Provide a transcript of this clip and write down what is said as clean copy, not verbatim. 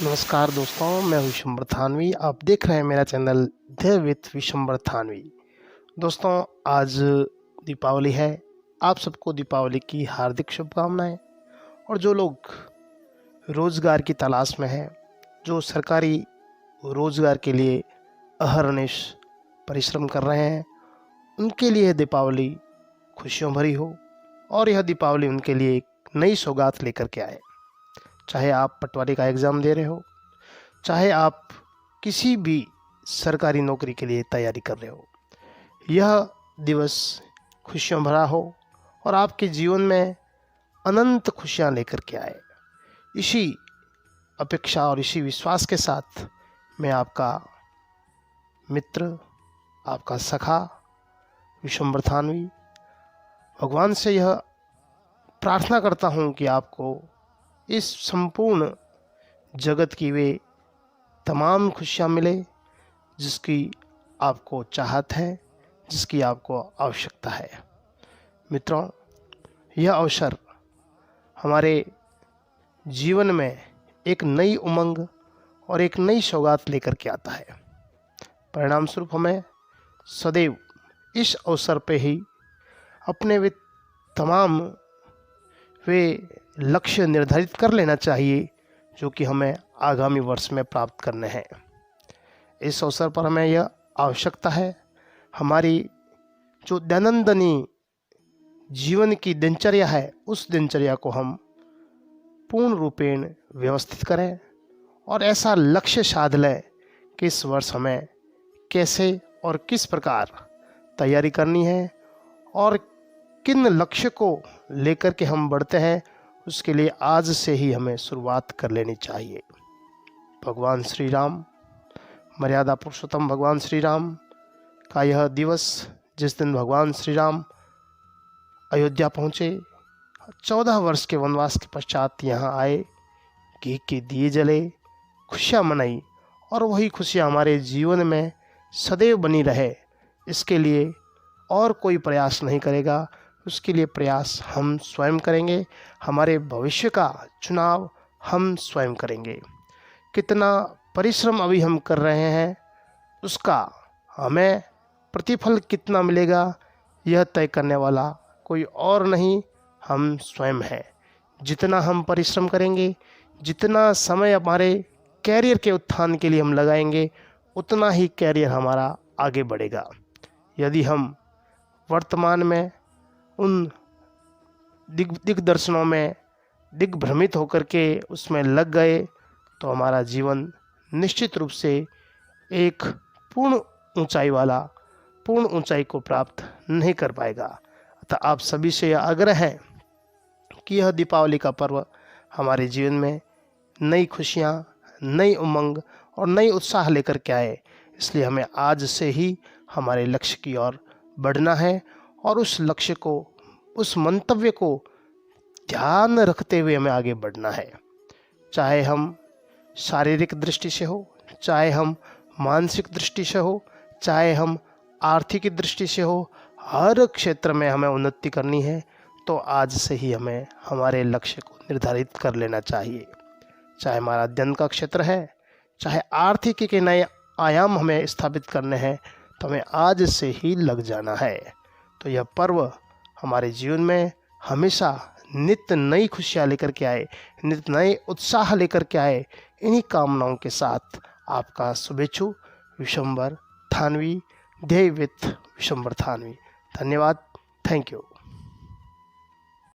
नमस्कार दोस्तों, मैं विशंबर थानवी। आप देख रहे हैं मेरा channel the with Vishambar Thanvi. दोस्तों, आज दीपावली है। आप सबको दीपावली की हार्दिक शुभकामनाएं। और जो लोग रोज़गार की तलाश में हैं, जो सरकारी रोज़गार के लिए अहरनिश परिश्रम कर रहे हैं, उनके लिए दीपावली खुशियों भरी हो और यह दीपावली उनके लिए एक नई सौगात लेकर के आए। चाहे आप पटवारी का एग्ज़ाम दे रहे हो, चाहे आप किसी भी सरकारी नौकरी के लिए तैयारी कर रहे हो, यह दिवस खुशियों भरा हो और आपके जीवन में अनंत खुशियां लेकर के आए। इसी अपेक्षा और इसी विश्वास के साथ मैं आपका मित्र, आपका सखा विशंबर थानवी भगवान से यह प्रार्थना करता हूँ कि आपको इस संपूर्ण जगत की वे तमाम खुशियाँ मिले जिसकी आपको चाहत है, जिसकी आपको आवश्यकता है। मित्रों, यह अवसर हमारे जीवन में एक नई उमंग और एक नई सौगात लेकर के आता है। परिणाम स्वरूप हमें सदैव इस अवसर पे ही अपने वे तमाम वे लक्ष्य निर्धारित कर लेना चाहिए जो कि हमें आगामी वर्ष में प्राप्त करने हैं। इस अवसर पर हमें यह आवश्यकता है, हमारी जो दैनंदिनी जीवन की दिनचर्या है, उस दिनचर्या को हम पूर्ण रूपेण व्यवस्थित करें और ऐसा लक्ष्य साध लें कि इस वर्ष हमें कैसे और किस प्रकार तैयारी करनी है और किन लक्ष्य को लेकर के हम बढ़ते हैं, उसके लिए आज से ही हमें शुरुआत कर लेनी चाहिए। भगवान श्री राम, मर्यादा पुरुषोत्तम भगवान श्री राम का यह दिवस, जिस दिन भगवान श्री राम अयोध्या पहुँचे, 14 वर्ष के वनवास के पश्चात यहाँ आए, घी के दिए जले, खुशियाँ मनाई और वही खुशियाँ हमारे जीवन में सदैव बनी रहे, इसके लिए और कोई प्रयास नहीं करेगा। उसके लिए प्रयास हम स्वयं करेंगे, हमारे भविष्य का चुनाव हम स्वयं करेंगे। कितना परिश्रम अभी हम कर रहे हैं, उसका हमें प्रतिफल कितना मिलेगा, यह तय करने वाला कोई और नहीं, हम स्वयं हैं। जितना हम परिश्रम करेंगे, जितना समय हमारे कैरियर के उत्थान के लिए हम लगाएंगे, उतना ही कैरियर हमारा आगे बढ़ेगा। यदि हम वर्तमान में उन दिग्दर्शनों में दिग्भ्रमित होकर के उसमें लग गए तो हमारा जीवन निश्चित रूप से एक पूर्ण ऊंचाई को प्राप्त नहीं कर पाएगा। अतः आप सभी से यह आग्रह है कि यह दीपावली का पर्व हमारे जीवन में नई खुशियाँ, नई उमंग और नई उत्साह लेकर के आए। इसलिए हमें आज से ही हमारे लक्ष्य की ओर बढ़ना है और उस लक्ष्य को, उस मंतव्य को ध्यान रखते हुए हमें आगे बढ़ना है। चाहे हम शारीरिक दृष्टि से हो, चाहे हम मानसिक दृष्टि से हो, चाहे हम आर्थिक दृष्टि से हो, हर क्षेत्र में हमें उन्नति करनी है तो आज से ही हमें हमारे लक्ष्य को निर्धारित कर लेना चाहिए। चाहे हमारा अध्ययन का क्षेत्र है, चाहे आर्थिक के नए आयाम हमें स्थापित करने हैं, तो हमें आज से ही लग जाना है। तो यह पर्व हमारे जीवन में हमेशा नित्य नई खुशियाँ लेकर के आए, नित्य नए उत्साह लेकर के आए। इन्हीं कामनाओं के साथ आपका शुभेच्छु विशंबर थानवी, ध्येय विथ विशंबर थानवी। धन्यवाद। Thank you.